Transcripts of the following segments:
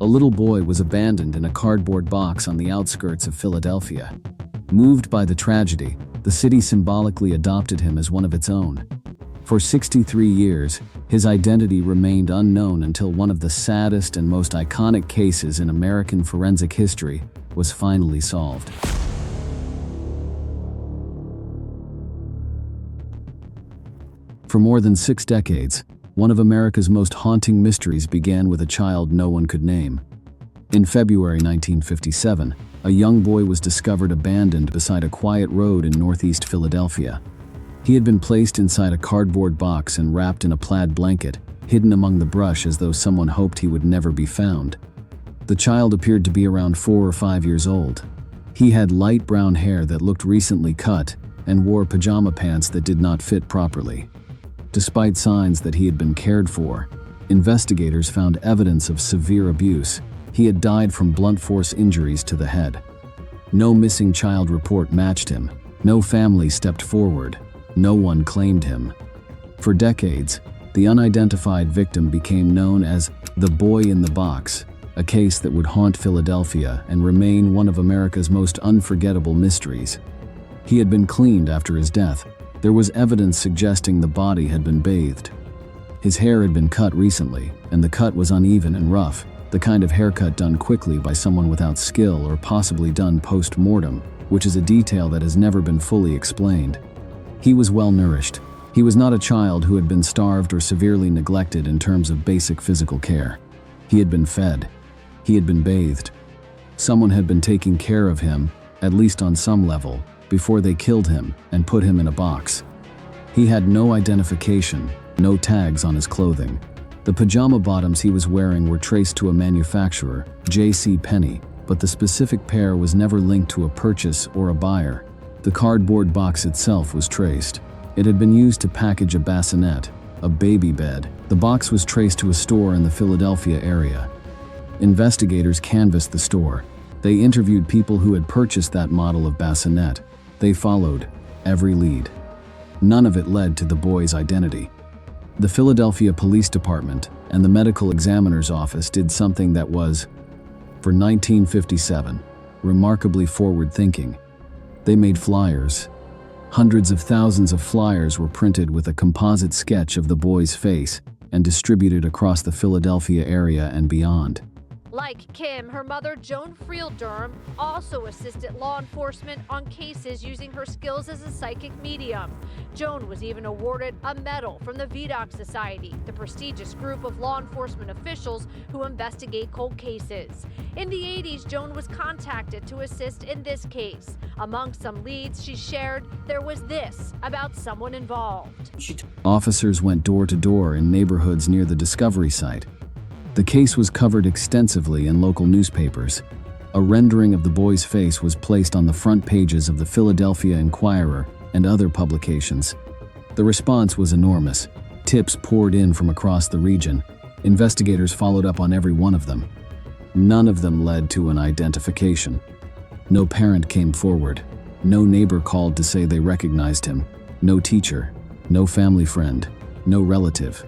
A little boy was abandoned in a cardboard box on the outskirts of Philadelphia. Moved by the tragedy, the city symbolically adopted him as one of its own. For 63 years, his identity remained unknown until one of the saddest and most iconic cases in American forensic history was finally solved. For more than 6 decades, one of America's most haunting mysteries began with a child no one could name. In February 1957, a young boy was discovered abandoned beside a quiet road in northeast Philadelphia. He had been placed inside a cardboard box and wrapped in a plaid blanket, hidden among the brush as though someone hoped he would never be found. The child appeared to be around 4 or 5 years old. He had light brown hair that looked recently cut and wore pajama pants that did not fit properly. Despite signs that he had been cared for, investigators found evidence of severe abuse. He had died from blunt force injuries to the head. No missing child report matched him. No family stepped forward. No one claimed him. For decades, the unidentified victim became known as the boy in the box, a case that would haunt Philadelphia and remain one of America's most unforgettable mysteries. He had been cleaned after his death. There was evidence suggesting the body had been bathed. His hair had been cut recently, and the cut was uneven and rough, the kind of haircut done quickly by someone without skill or possibly done post-mortem, which is a detail that has never been fully explained. He was well-nourished. He was not a child who had been starved or severely neglected in terms of basic physical care. He had been fed. He had been bathed. Someone had been taking care of him, at least on some level, before they killed him and put him in a box. He had no identification, no tags on his clothing. The pajama bottoms he was wearing were traced to a manufacturer, J.C. Penney, but the specific pair was never linked to a purchase or a buyer. The cardboard box itself was traced. It had been used to package a bassinet, a baby bed. The box was traced to a store in the Philadelphia area. Investigators canvassed the store. They interviewed people who had purchased that model of bassinet. They followed every lead. None of it led to the boy's identity. The Philadelphia Police Department and the medical examiner's office did something that was, for 1957, remarkably forward-thinking. They made flyers. Hundreds of thousands of flyers were printed with a composite sketch of the boy's face and distributed across the Philadelphia area and beyond. Like Kim, her mother, Joan Friel-Durham, also assisted law enforcement on cases using her skills as a psychic medium. Joan was even awarded a medal from the Vidocq Society, the prestigious group of law enforcement officials who investigate cold cases. In the 80s, Joan was contacted to assist in this case. Among some leads she shared, there was this about someone involved. Officers went door to door in neighborhoods near the discovery site. The case was covered extensively in local newspapers. A rendering of the boy's face was placed on the front pages of the Philadelphia Inquirer and other publications. The response was enormous. Tips poured in from across the region. Investigators followed up on every one of them. None of them led to an identification. No parent came forward. No neighbor called to say they recognized him. No teacher. No family friend. No relative.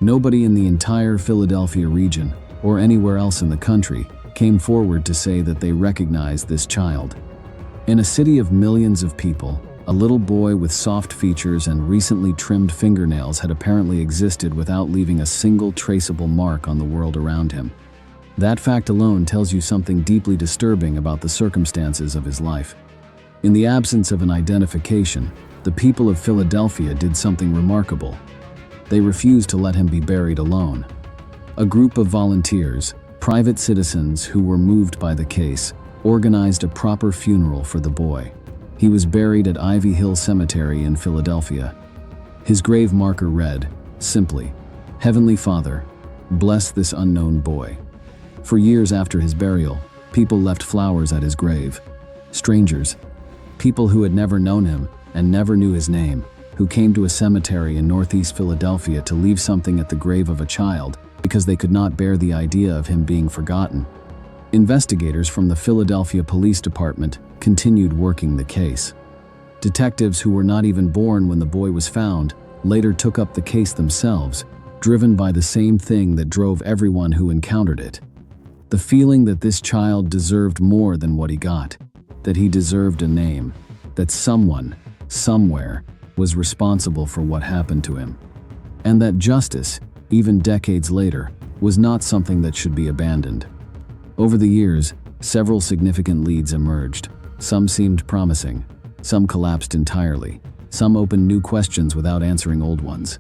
Nobody in the entire Philadelphia region, or anywhere else in the country, came forward to say that they recognized this child. In a city of millions of people, a little boy with soft features and recently trimmed fingernails had apparently existed without leaving a single traceable mark on the world around him. That fact alone tells you something deeply disturbing about the circumstances of his life. In the absence of an identification, the people of Philadelphia did something remarkable. They refused to let him be buried alone. A group of volunteers, private citizens who were moved by the case, organized a proper funeral for the boy. He was buried at Ivy Hill Cemetery in Philadelphia. His grave marker read, simply, "Heavenly Father, bless this unknown boy." For years after his burial, people left flowers at his grave. Strangers, people who had never known him and never knew his name, who came to a cemetery in northeast Philadelphia to leave something at the grave of a child because they could not bear the idea of him being forgotten. Investigators from the Philadelphia Police Department continued working the case. Detectives who were not even born when the boy was found later took up the case themselves, driven by the same thing that drove everyone who encountered it: The feeling that this child deserved more than what he got, that he deserved a name, that someone, somewhere, was responsible for what happened to him. And that justice, even decades later, was not something that should be abandoned. Over the years, several significant leads emerged. Some seemed promising, some collapsed entirely, some opened new questions without answering old ones.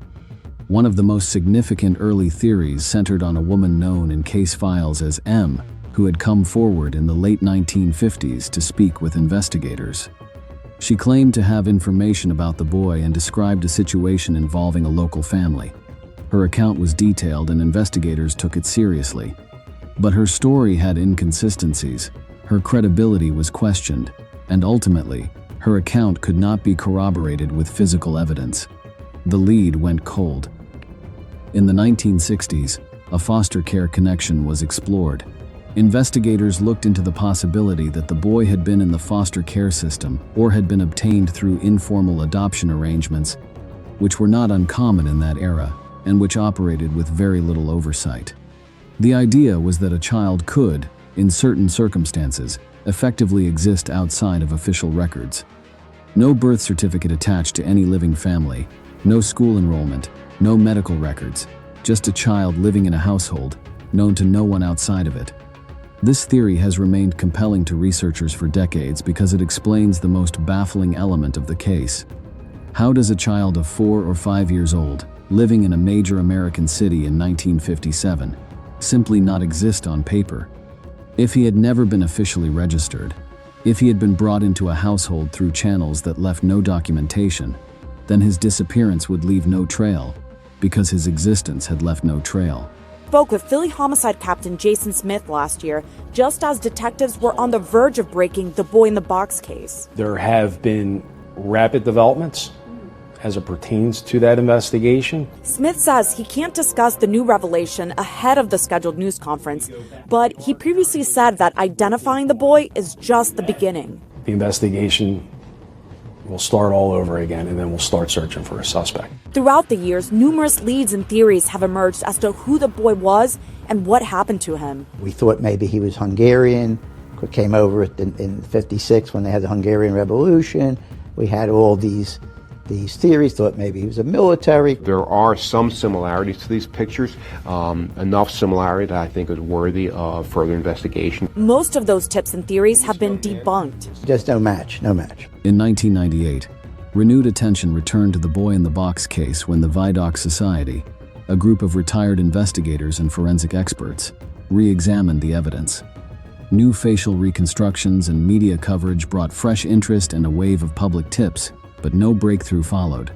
One of the most significant early theories centered on a woman known in case files as M, who had come forward in the late 1950s to speak with investigators. She claimed to have information about the boy and described a situation involving a local family. Her account was detailed and investigators took it seriously. But her story had inconsistencies, her credibility was questioned, and ultimately, her account could not be corroborated with physical evidence. The lead went cold. In the 1960s, a foster care connection was explored. Investigators looked into the possibility that the boy had been in the foster care system or had been obtained through informal adoption arrangements, which were not uncommon in that era and which operated with very little oversight. The idea was that a child could, in certain circumstances, effectively exist outside of official records. No birth certificate attached to any living family, no school enrollment, no medical records, just a child living in a household, known to no one outside of it. This theory has remained compelling to researchers for decades because it explains the most baffling element of the case. How does a child of 4 or 5 years old, living in a major American city in 1957, simply not exist on paper? If he had never been officially registered, if he had been brought into a household through channels that left no documentation, then his disappearance would leave no trail, because his existence had left no trail. Spoke with Philly homicide captain Jason Smith last year, just as detectives were on the verge of breaking the boy in the box case. There have been rapid developments as it pertains to that investigation. Smith says he can't discuss the new revelation ahead of the scheduled news conference, but he previously said that identifying the boy is just the beginning. The investigation will start all over again, and then we'll start searching for a suspect. Throughout the years, numerous leads and theories have emerged as to who the boy was and what happened to him. We thought maybe he was Hungarian, came over in '56 when they had the Hungarian Revolution. We had all these theories, thought maybe he was a military. There are some similarities to these pictures, enough similarity that I think is worthy of further investigation. Most of those tips and theories have been debunked. Just no match. In 1998, renewed attention returned to the boy in the box case when the Vidocq Society, a group of retired investigators and forensic experts, re-examined the evidence. New facial reconstructions and media coverage brought fresh interest and a wave of public tips, but no breakthrough followed.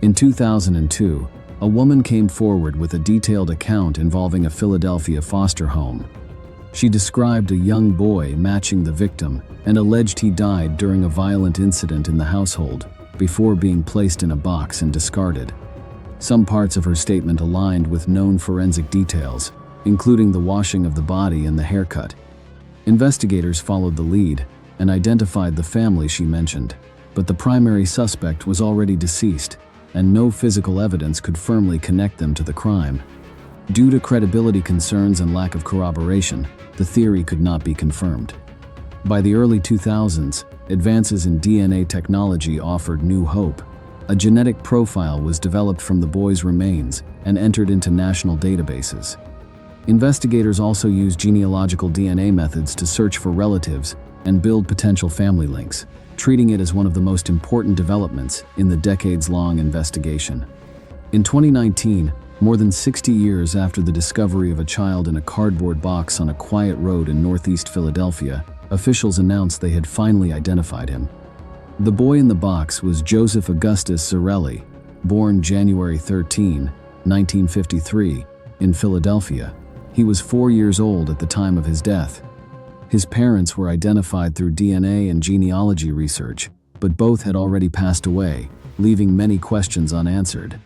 In 2002, a woman came forward with a detailed account involving a Philadelphia foster home. She described a young boy matching the victim and alleged he died during a violent incident in the household before being placed in a box and discarded. Some parts of her statement aligned with known forensic details, including the washing of the body and the haircut. Investigators followed the lead and identified the family she mentioned, but the primary suspect was already deceased, and no physical evidence could firmly connect them to the crime. Due to credibility concerns and lack of corroboration, the theory could not be confirmed. By the early 2000s, advances in DNA technology offered new hope. A genetic profile was developed from the boy's remains and entered into national databases. Investigators also used genealogical DNA methods to search for relatives and build potential family links, treating it as one of the most important developments in the decades-long investigation. In 2019, more than 60 years after the discovery of a child in a cardboard box on a quiet road in northeast Philadelphia, officials announced they had finally identified him. The boy in the box was Joseph Augustus Zarelli, born January 13, 1953, in Philadelphia. He was 4 years old at the time of his death. His parents were identified through DNA and genealogy research, but both had already passed away, leaving many questions unanswered.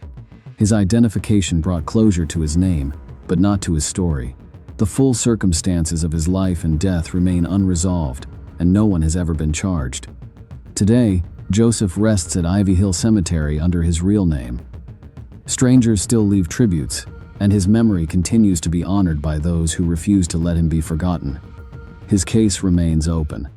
His identification brought closure to his name, but not to his story. The full circumstances of his life and death remain unresolved, and no one has ever been charged. Today, Joseph rests at Ivy Hill Cemetery under his real name. Strangers still leave tributes, and his memory continues to be honored by those who refuse to let him be forgotten. His case remains open,